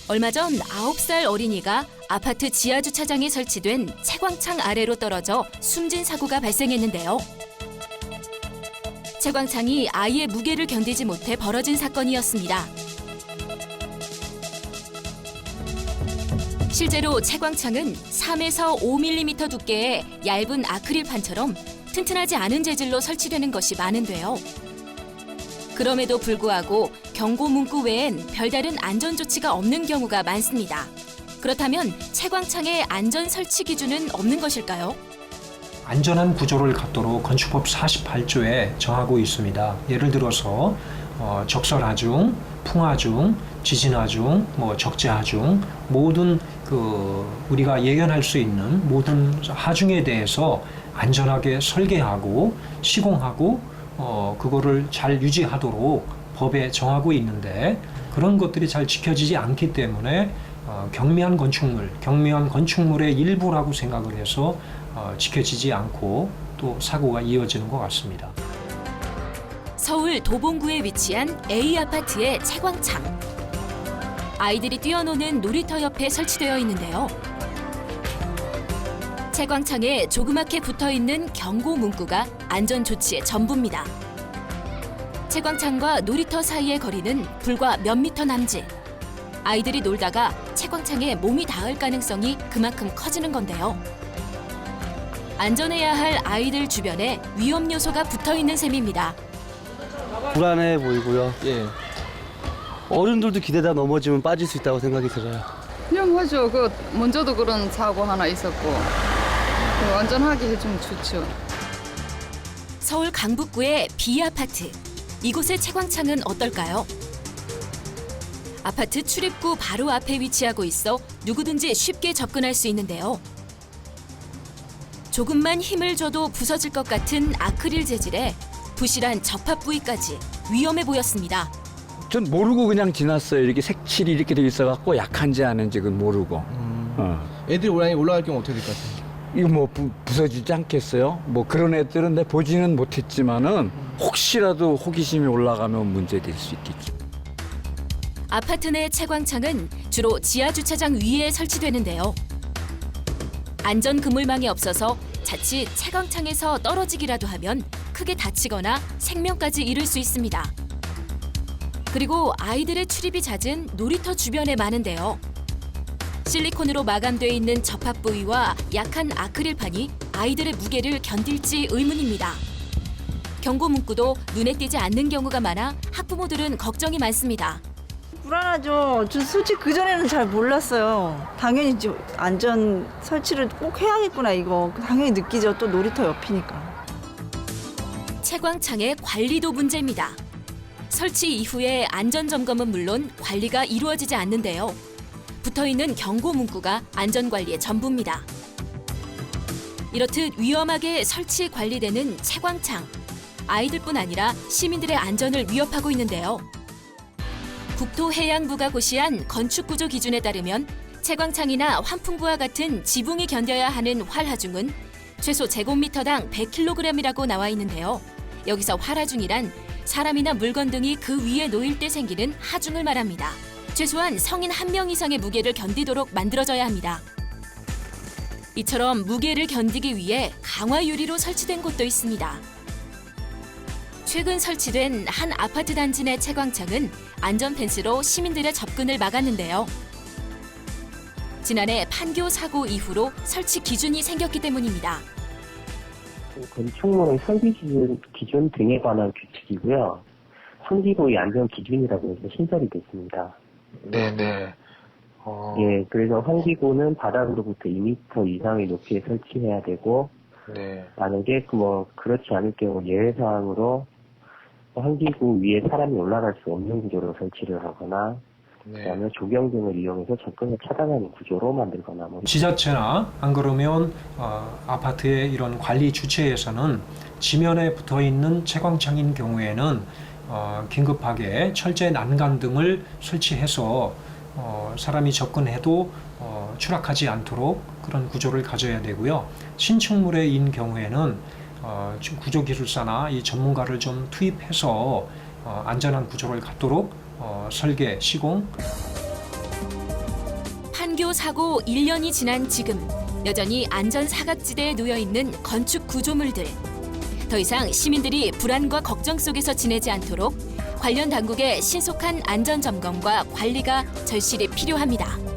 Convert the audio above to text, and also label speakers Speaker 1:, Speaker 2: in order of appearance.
Speaker 1: 얼마 전 9살 어린이가 아파트 지하 주차장에 설치된 채광창 아래로 떨어져 숨진 사고가 발생했는데요. 채광창이 아이의 무게를 견디지 못해 벌어진 사건이었습니다. 실제로 채광창은 3에서 5mm 두께의 얇은 아크릴판처럼 튼튼하지 않은 재질로 설치되는 것이 많은데요. 그럼에도 불구하고 경고 문구 외엔 별다른 안전 조치가 없는 경우가 많습니다. 그렇다면 채광창의 안전 설치 기준은 없는 것일까요?
Speaker 2: 안전한 구조를 갖도록 건축법 48조에 정하고 있습니다. 예를 들어서 적설하중, 풍하중, 지진하중, 적재하중 모든 우리가 예견할 수 있는 모든 하중에 대해서 안전하게 설계하고 시공하고 그거를 잘 유지하도록 법에 정하고 있는데 그런 것들이 잘 지켜지지 않기 때문에 경미한 건축물의 일부라고 생각을 해서 지켜지지 않고 또 사고가 이어지는 것 같습니다.
Speaker 1: 서울 도봉구에 위치한 A아파트의 채광창. 아이들이 뛰어노는 놀이터 옆에 설치되어 있는데요. 채광창에 조그맣게 붙어있는 경고 문구가 안전 조치의 전부입니다. 채광창과 놀이터 사이의 거리는 불과 몇 미터 남짓. 아이들이 놀다가 채광창에 몸이 닿을 가능성이 그만큼 커지는 건데요. 안전해야 할 아이들 주변에 위험 요소가 붙어있는 셈입니다.
Speaker 3: 불안해 보이고요. 예. 어른들도 기대다 넘어지면 빠질 수 있다고 생각이 들어요.
Speaker 4: 위험하죠. 먼저도 그런 사고 하나 있었고 안전하게 해주면 좋죠.
Speaker 1: 서울 강북구의 B아파트. 이곳의 채광창은 어떨까요? 아파트 출입구 바로 앞에 위치하고 있어 누구든지 쉽게 접근할 수 있는데요. 조금만 힘을 줘도 부서질 것 같은 아크릴 재질에 부실한 접합 부위까지 위험해 보였습니다.
Speaker 5: 전 모르고 그냥 지났어요. 이렇게 색칠이 이렇게 돼 있어갖고 약한지 아닌지 그건 모르고.
Speaker 6: 애들이 올라갈 경우 어떻게 될 것 같아요?
Speaker 5: 이거 부서지지 않겠어요? 그런 애들은 내 보지는 못했지만은 혹시라도 호기심이 올라가면 문제될 수 있겠죠.
Speaker 1: 아파트 내 채광창은 주로 지하 주차장 위에 설치되는데요. 안전 그물망이 없어서 자칫 채광창에서 떨어지기라도 하면 크게 다치거나 생명까지 잃을 수 있습니다. 그리고 아이들의 출입이 잦은 놀이터 주변에 많은데요. 실리콘으로 마감돼 있는 접합 부위와 약한 아크릴판이 아이들의 무게를 견딜지 의문입니다. 경고 문구도 눈에 띄지 않는 경우가 많아 학부모들은 걱정이 많습니다.
Speaker 7: 불안하죠. 저 솔직히 그전에는 잘 몰랐어요. 당연히 안전 설치를 꼭 해야겠구나 이거. 당연히 느끼죠. 또 놀이터 옆이니까.
Speaker 1: 채광창의 관리도 문제입니다. 설치 이후의 안전 점검은 물론 관리가 이루어지지 않는데요. 붙어있는 경고 문구가 안전관리의 전부입니다. 이렇듯 위험하게 설치 관리되는 채광창. 아이들뿐 아니라 시민들의 안전을 위협하고 있는데요. 국토해양부가 고시한 건축구조 기준에 따르면 채광창이나 환풍구와 같은 지붕이 견뎌야 하는 활하중은 최소 제곱미터당 100kg이라고 나와 있는데요. 여기서 활하중이란 사람이나 물건 등이 그 위에 놓일 때 생기는 하중을 말합니다. 최소한 성인 1명 이상의 무게를 견디도록 만들어져야 합니다. 이처럼 무게를 견디기 위해 강화 유리로 설치된 곳도 있습니다. 최근 설치된 한 아파트 단지 내 채광창은 안전 펜스로 시민들의 접근을 막았는데요. 지난해 판교 사고 이후로 설치 기준이 생겼기 때문입니다.
Speaker 8: 건축물의 설비 기준 등에 관한 규칙이고요. 환기구의 안전 기준이라고 해서 신설이 됐습니다.
Speaker 6: 네네.
Speaker 8: 예, 그래서 환기구는 바닥으로부터 2m 이상의 높이에 설치해야 되고,
Speaker 6: 네.
Speaker 8: 만약에 그렇지 않을 경우 예외사항으로 환기구 위에 사람이 올라갈 수 없는 구조로 설치를 하거나,
Speaker 6: 네.
Speaker 8: 그다음에 조경등을 이용해서 접근을 차단하는 구조로 만들거나
Speaker 2: 지자체나 안 그러면 아파트의 이런 관리 주체에서는 지면에 붙어 있는 채광창인 경우에는 긴급하게 철제 난간 등을 설치해서 사람이 접근해도 추락하지 않도록 그런 구조를 가져야 되고요. 신축물인 경우에는 구조기술사나 이 전문가를 좀 투입해서 안전한 구조를 갖도록 설계, 시공.
Speaker 1: 3.15 사고 1년이 지난 지금 여전히 안전 사각지대에 놓여 있는 건축 구조물들. 더 이상 시민들이 불안과 걱정 속에서 지내지 않도록 관련 당국의 신속한 안전 점검과 관리가 절실히 필요합니다.